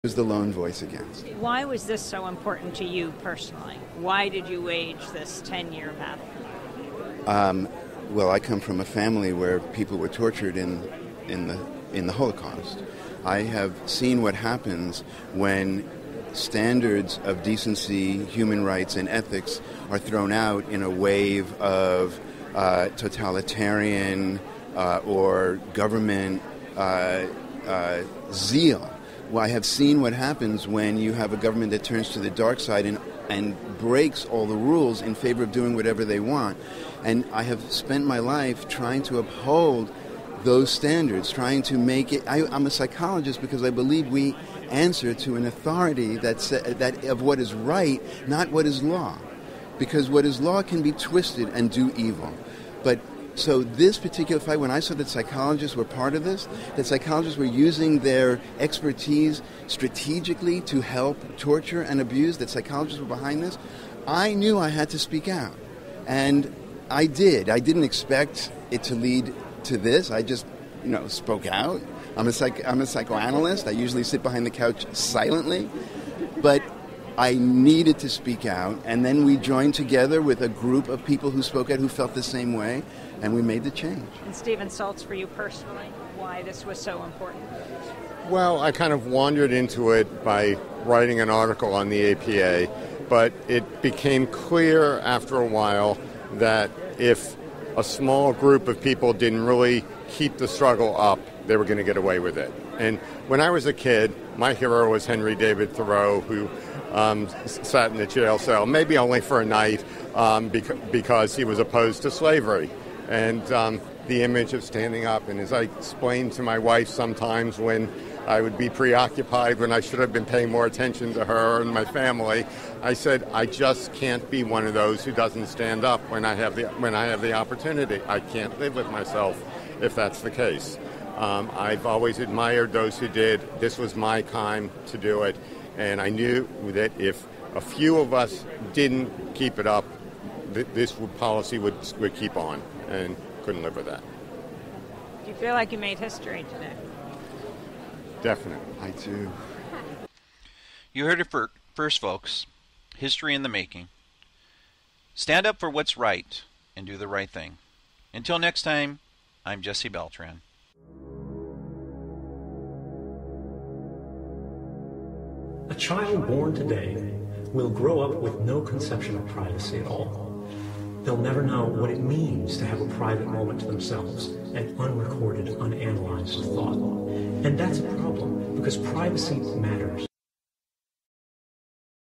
was the lone voice against. Why was this so important to you personally? Why did you wage this 10-year battle? Well, I come from a family where people were tortured in the Holocaust. I have seen what happens when standards of decency, human rights, and ethics are thrown out in a wave of totalitarian or government zeal. Well, I have seen what happens when you have a government that turns to the dark side and breaks all the rules in favor of doing whatever they want. And I have spent my life trying to uphold those standards, trying to make it... I'm a psychologist because I believe we answer to an authority that of what is right, not what is law. Because what is law can be twisted and do evil. But so this particular fight, when I saw that psychologists were part of this, that psychologists were using their expertise strategically to help torture and abuse, that psychologists were behind this, I knew I had to speak out. And I did. I didn't expect it to lead to this. I just, spoke out. I'm a psychoanalyst. I usually sit behind the couch silently. But I needed to speak out, and then we joined together with a group of people who spoke out, who felt the same way, and we made the change. And Stephen Saltz, for you personally, why this was so important? Well, I kind of wandered into it by writing an article on the APA, but it became clear after a while that if a small group of people didn't really keep the struggle up, they were going to get away with it. And when I was a kid, my hero was Henry David Thoreau, who sat in the jail cell, maybe only for a night, because he was opposed to slavery. And the image of standing up, and as I explained to my wife sometimes when I would be preoccupied, when I should have been paying more attention to her and my family, I said, I just can't be one of those who doesn't stand up when I have the opportunity. I can't live with myself if that's the case. I've always admired those who did. This was my time to do it. And I knew that if a few of us didn't keep it up, this policy would keep on, and couldn't live with that. Do you feel like you made history today? Definitely. I do. You heard it first, folks. History in the making. Stand up for what's right and do the right thing. Until next time, I'm Jesse Beltran. A child born today will grow up with no conception of privacy at all. They'll never know what it means to have a private moment to themselves, an unrecorded, unanalyzed thought. And that's a problem, because privacy matters.